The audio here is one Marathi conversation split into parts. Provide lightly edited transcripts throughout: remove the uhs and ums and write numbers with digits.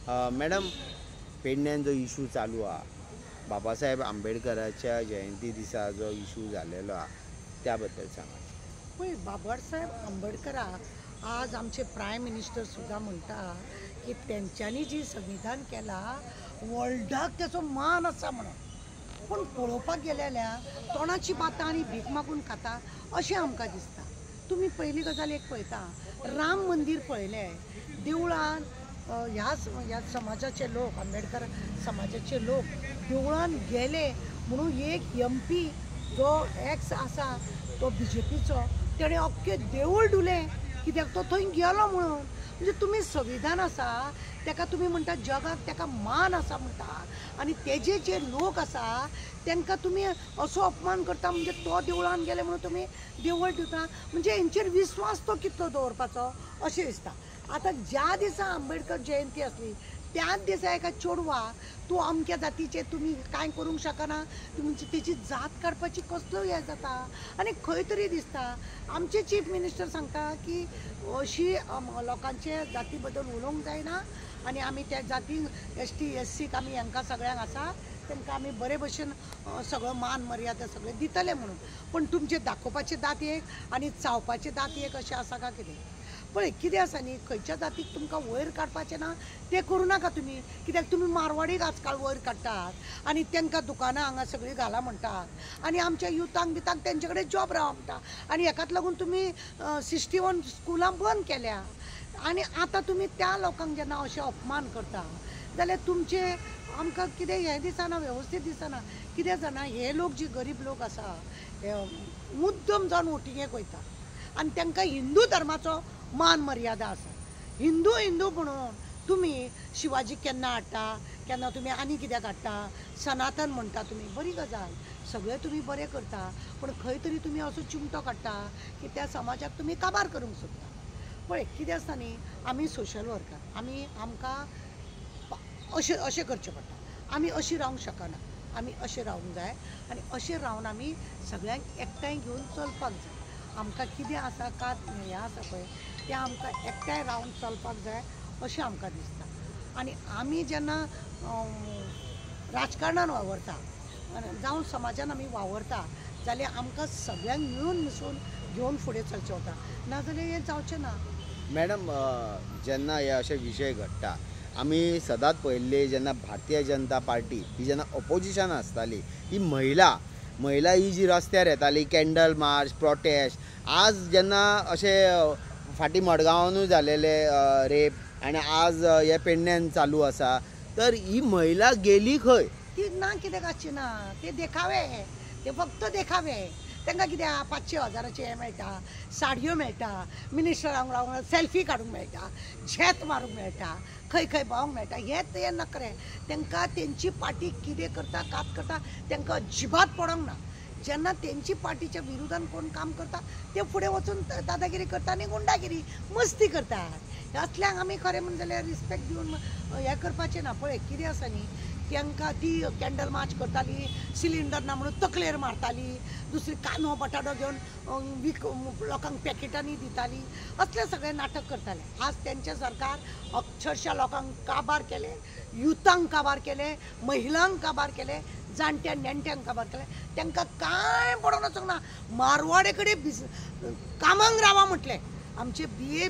मॅडम, पेडण्यान जो इशू चालू हा, बाबासाहेब आंबेडकराच्या जयंती दिसा जो इशू झालेलो हा, त्याबद्दल सांगा. पळय, बाबासाहेब आंबेडकराक आज आमचे प्रायम मिनिस्टर सुद्दां म्हणटा की तेंच्यांनी जी संविधान केला वर्ल्डाक तेचो मान आसा म्हणून. पूण पळोवपाक गेले जाल्यार तोंडाची बातां आनी भीक मागून खाता अशें आमकां दिसता. तुमी पयली गजाल एक पळयता, राम मंदीर पळयलें, देवळान ह्या समाजाचे लोक, आंबेडकर समाजाचे लोक देवळान गेले म्हणून एक MP जो एक्स आसा तो BJPचो, तेणें अख्खें देवूळ डुलें कित्याक तो थंय गेलो म्हणून. म्हणजे तुमी संविधान आसा तेका तुमी म्हणटा जगाक तेका मान आसा म्हणटा, आनी तेजे जे लोक आसा तांकां तुमी असो अपमान करता. म्हणजे तो देवळान गेले म्हणून तुमी देवळ दिता, म्हणजे हेंचेर विस्वास तो कितलो दवरपाचो अशें दिसता. आतां ज्या दिसा आंबेडकर जयंती आसली त्याच दिसा एका चेडवाक तूं अमक्या जातीचे तुमी कांय करूंक शकना, तुमची तेची जात काडपाची कसलो हें जाता. आनी खंय तरी दिसता आमचे चीफ मिनिस्टर सांगता की अशी लोकांचे जाती बद्दल उलोवंक जायना आनी आमी त्या जातीक ST SCक आमी हांकां सगळ्यांक आसा तांकां आमी बरे भशेन सगळो मान मर्यादा सगळे दितले म्हणून. पण तुमचे दाखोवपाचे दात एक आनी चावपाचे दात एक अशें आसा काय कितें? पळय, कितें आसा न्ही, खंयच्या जातीक तुमकां वयर काडपाचें ना तें करूं नाका तुमी. कित्याक तुमी मारवाडीक आजकाल वयर काडटात आनी तांकां दुकानां हांगा सगळीं घाला म्हणटात आनी आमच्या युथांक बितांक तेंचे कडेन जॉब रावा म्हणटा. आनी हेकाच लागून तुमी 61 स्कुलां बंद केल्या. आनी आतां तुमी त्या लोकांक जेन्ना अशें अपमान करता जाल्यार तुमचे आमकां कितें हें दिसना, वेवस्थीत दिसना. कितें जाणा, हे लोक जे गरीब लोक आसा मुद्दम जावन वोटिंगेक वयता आनी तांकां हिंदू धर्माचो मान मर्यादा आसा. हिंदू हिंदू म्हणून तुमी शिवाजी केन्ना हाडटा, केन्ना तुमी आनी कित्याक हाडटा, सनातन म्हणटा तुमी, बरी गजाल, सगळें तुमी बरें करता. पूण खंय तरी तुमी असो चिमटो काडटा की त्या समाजाक तुमी काबार करूंक सोदता. पळय, कितें आसता न्ही, आमी सोशल वर्कर, आमकां अशें करचें पडटा. आमी अशीं रावंक शकना, आमी अशें रावंक जाय आनी अशें रावन आमी सगळ्यांक एकठांय घेवन चलपाक जाय. आमकां कितें आसा का हें आसा पळय तें आमकां एकठांय रावन चलपाक जाय अशें आमकां दिसता. आनी आमी जेन्ना राजकारणान वावरता जावं समाजान आमी वावरता जाल्यार आमकां सगळ्यांक मिळून मिसळून घेवन फुडें चलचें वता, नाजाल्यार हें जावचें ना. मॅडम, जेन्ना हे अशे विशय घडटा, आमी सदांच पळयल्ले जेन्ना भारतीय जनता पार्टी ही जेन्ना ऑपोजिशन आसताली, ही महिला ही जी रस्त्यार येताली, कॅन्डल मार्च, प्रोटेस्ट, आज जेन्ना अशे फाटी मडगांवानूय जालेले रेप आनी आज हे पेडण्यान चालू आसा, तर ही महिला गेली खंय? ती ना कित्याक आसची ना, ते देखावे, ते फक्त देखावे. तांकां कित्याक 500,000चे हें मेळटा, साडयो मेळटा, मिनिस्टरांक रावंक सेल्फी काडूंक मेळटा, झेत मारूंक मेळटा, खंय खंय भोंवंक मेळटा. हें नखरें. तांकां तेंची पार्टी कितें करता, कात करता तांकां अजिबात पडोंक ना. जेन्ना तेंची पार्टीच्या विरोधान कोण काम करता ते फुडें वचून दादागिरी करता आनी गुंडागिरी मस्ती करतात. असल्यांक आमी खरें म्हणलें जाल्यार रिस्पेक्ट दिवन हें करपाचें ना. पळय, कितें आसा न्ही, तांकां ती कॅन्डल मार्च करताली, सिलिंडर ना म्हणून तकलेर मारताली, दुसरी कांदो बटाटो घेवन लोकांक पॅकेटांनी दिताली, असलें सगळें नाटक करताले. आज तेंचें सरकार अक्षरशा लोकांक काबार केले, युथांक काबार केले, महिलांक काबार केले, जाणट्या नेणट्यांक काबार केले. तांकां कांय पडोन वचोंक ना. मारवाडे कडेन कामांक रावा म्हटलें. आमचे BA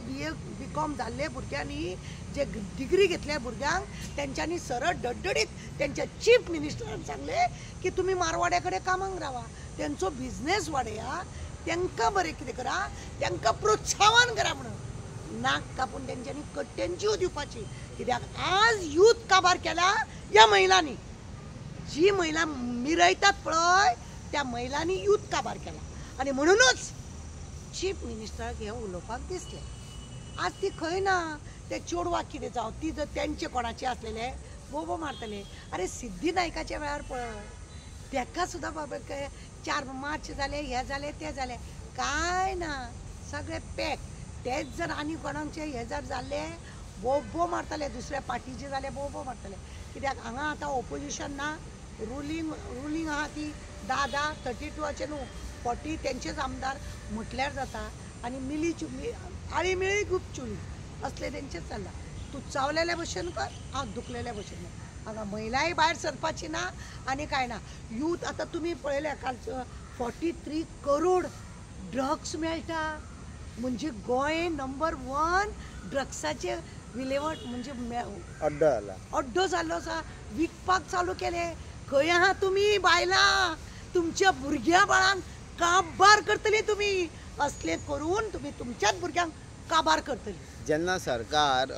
BCom जाल्ले भुरग्यांनी, जे डिग्री घेतल्या भुरग्यांक, तेंच्यांनी सरळ डडडीत तेंच्या चीफ मिनिस्टरान सांगले की तुमी मारवाड्या कडेन कामांक रावा, तेंचो बिझनेस वाडया, तांकां बरें कितें करा, तांकां प्रोत्साहन करा म्हणून. नाक कापून तेंच्यांनी कट्ट्यान जीव दिवपाची. कित्याक आज यूथ काबार केला ह्या महिलांनी. जी महिला मिरयतात पळय त्या महिलांनी यूथ काबार केला आनी म्हणूनच चीफ मिनिस्टराक हें उलोवपाक दिसलें. आज ती खंय ना. ते चेडवाक कितें जावं, ती जर तेंचे कोणाचे आसलेले बोबो मारतले. अरे सिद्धी नायकाच्या वेळार पळय, ताका सुद्दां बाबा 4 मार्च जाले, हे जाले, ते जाले, कांय ना, सगळे पॅक. तेच जर आनी कोणाचे हे जर जाल्ले बोबो मारतले, दुसऱ्या पार्टीचे जाले बोबो मारतले. कित्याक हांगा आतां ऑपोजिशन ना, रुलींग आहा ती 10 32चे न्हू, 40 तेंचेच आमदार म्हटल्यार जाता. आनी आळी मिळी खूब चुली असले तेंचेच चल्ला. तू चावलेल्या भशेन कर, हांव दुखलेल्या भशेन कर. हांगा महिलाय भायर सरपाची ना आनी कांय ना. यूथ आतां तुमी पळयल्या कालचो 43 करोड ड्रग्स मेळटा. म्हणजे गोंय नंबर 1 ड्रग्साचे विलेवाट म्हणजे अड्डो जाला. अड्डो जाल्लो आसा. विकपाक चालू केले. खंय आहा तुमी बायलां? तुमच्या भुरग्या बाळांक काबार करतली तुमी. असले करून तुमी तुमच्याच भुरग्यांक काबार करतली. जेन्ना सरकार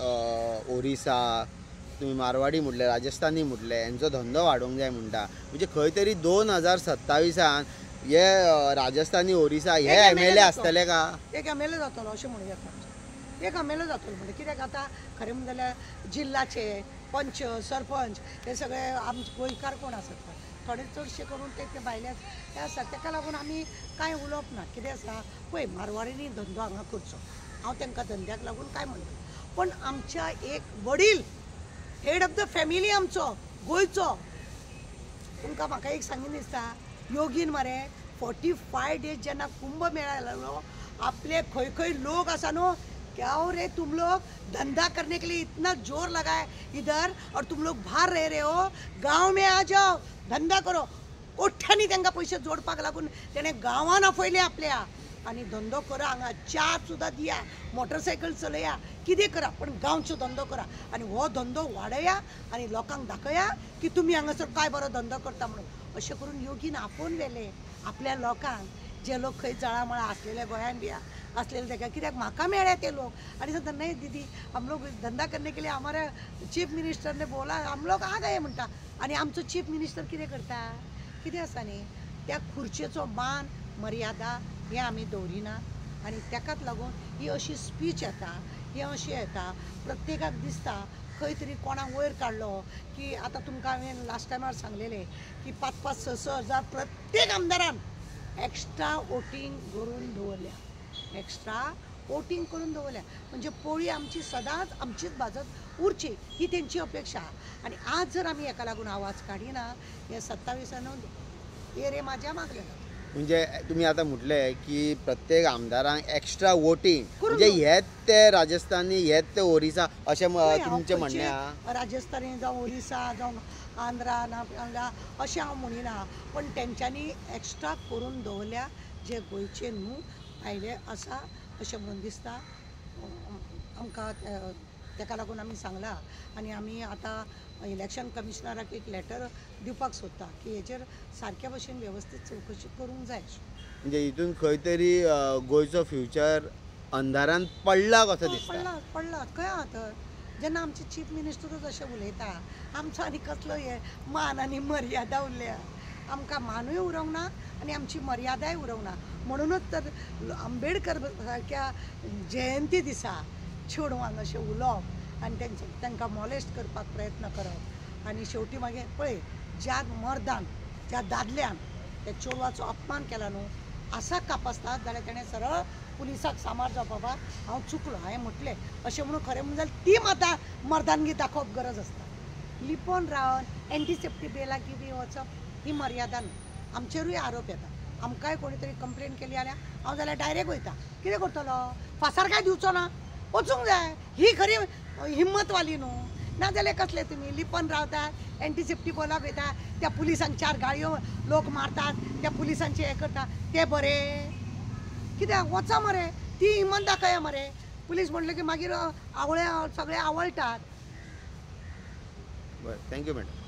ओरिसा, तुम्ही मारवाडी म्हटले, राजस्थानी म्हटले, यांचो धंदो वाडोवंक जाय म्हणटा. म्हणजे खंय तरी 2027 हे राजस्थानी ओरिसा हे MLA आसतले का? एक MLA जातलो अशें म्हणून येता. एक MLA जातलो म्हणजे कित्याक आतां खरें म्हणलें जाल्यार जिल्ल्याचे पंच सरपंच हे सगळे आमचे गोंयकार कोण आसत थोडे चडशे करून ते भायल्याच हे आसा. ताका लागून आमी कांय उलोवप ना. कितें आसा पळय मारवाडींनी धंदो हांगा करचो. हांव तांकां धंद्याक लागून काय म्हणटा. पण आमच्या एक वडील हेड ऑफ द फॅमिली आमचो गोंयचो तुमकां म्हाका एक सांगीन दिसता योगीन मरे 45 डेज जेन्ना कुंभ मेळा लागलो आपले खंय खंय लोक आसा न्हू क्या रे तुम लोग धंधा करने के लिए इतना जोर लगाए इधर और तुम लोग बाहर रह रहे हो गांव में आ जाओ धंदा करो. कोठ्यांनी तांकां पयशे जोडपाक लागून तेणे गांवान आपयले आपल्या आनी धंदो करा. हांगा च्या सुद्दां दिया, मोटरसायकल चलया, कितें करा पण गांवचो धंदो करा आनी हो धंदो वाडया आनी लोकांक दाखया की तुमी हांगासर काय बरो धंदो करता म्हणून. अशें करून योगीन आपोवन व्हेले आपल्या लोकांक. जे लोक खंय जळामळा असलेल्या गोंयान बी असलेले ताका कित्याक म्हाका मेळ्ळे ते लोक आनी सांगता नाही दीदी हम लोग धंदा करने के लिए हमारे चीफ मिनिस्टर ने बोला हम लोग आ गए म्हणटा. आनी आमचो चीफ मिनिस्टर कितें करता कितें आसा न्ही त्या खुर्चेचो मान मर्यादा हे आमी दवरिना. आनी ताकाच लागून ही अशी स्पीच येता ही अशी येता प्रत्येकाक दिसता खंय तरी कोणाक वयर काडलो की आतां तुमकां हांवें लास्ट टायमार सांगलेलें की 5-5, 6-6 हजार प्रत्येक आमदारान एक्स्ट्रा वोटींग करून दवरल्या. एक्स्ट्रा वोटींग करून दवरल्या म्हणजे पोळी आमची सदांच आमचीच बाजत उरची ही तेंची अपेक्षा. आनी आज जर आमी हेका लागून आवाज काडिना हे 27 हे रे म्हाज्या मागले. म्हणजे तुम्ही आता म्हटले की प्रत्येक आमदारांक एक्स्ट्रा वोटींग म्हणजे हेच ते राजस्थानी हेच ते ओरिसा अशें तुमचें म्हणणें आहा. राजस्थानी जावं ओरिसा जावं आंध्रा ना अशें हांव म्हणिना पण तेंच्यांनी एक्स्ट्रा करून दवरल्या जे गोंयचे न्हू आयले आसा अशें म्हणून दिसता आमकां. ताका लागून आमी सांगला आनी आमी आतां इलेक्शन कमिशनराक एक लेटर दिवपाक सोदता की हेचेर सारक्या भशेन वेवस्थीत चवकशी करूंक जाय. म्हणजे हितून खंय तरी गोंयचो फ्युचर अंधारान पडला कसो दिसता. पडला खंय आहा तर जेन्ना आमचे चीफ मिनिस्टरूच अशें उलयता आमचो आनी कसलो हे मान आनी मर्यादा उरल्या. आमकां मानूय उरोंक ना आनी आमची मर्यादाय उरोंक ना. म्हणूनच तर आंबेडकर सारक्या जयंती दिसा चेडवांक अशें उलोवप आनी तांकां मॉलेस्ट करपाक प्रयत्न करप आनी शेवटी मागीर पळय ज्या मर्दान ज्या दादल्यान त्या चेडवाचो अपमान केला न्हू आसा कापासतात जाल्यार तेणें सरळ पुलिसाक सामार जावप बाबा हांव चुकलो हांवें म्हटलें अशें म्हणून खरें म्हणून जाल्यार ती आतां मर्दानगी दाखोवप गरज आसता. लिपोवन रावन एंटीसेप्टी बेलाकी बी वचप ही मर्यादा न्हू. आमचेरूय आरोप येता. आमकांय कोणी तरी कंप्लेन केली जाल्यार हांव जाल्यार डायरेक्ट वयता. कितें करतलो फासार काय दिवचो ना वचूंक जाय ही खरी हिम्मतवाली न्हू. नाजाल्यार कसले तुमी लिपोवन रावतात एंटीसेप्टी बोलाक वयता त्या पुलिसांक 4 गाळयो लोक मारतात त्या पुलिसांचे हे करता ते बरें कित्याक वचा मरे ती हिम्मत दाखया मरे. पुलीस म्हणलें की मागीर आवळे सगळे आवळटात. बरं थँक्यू मॅडम.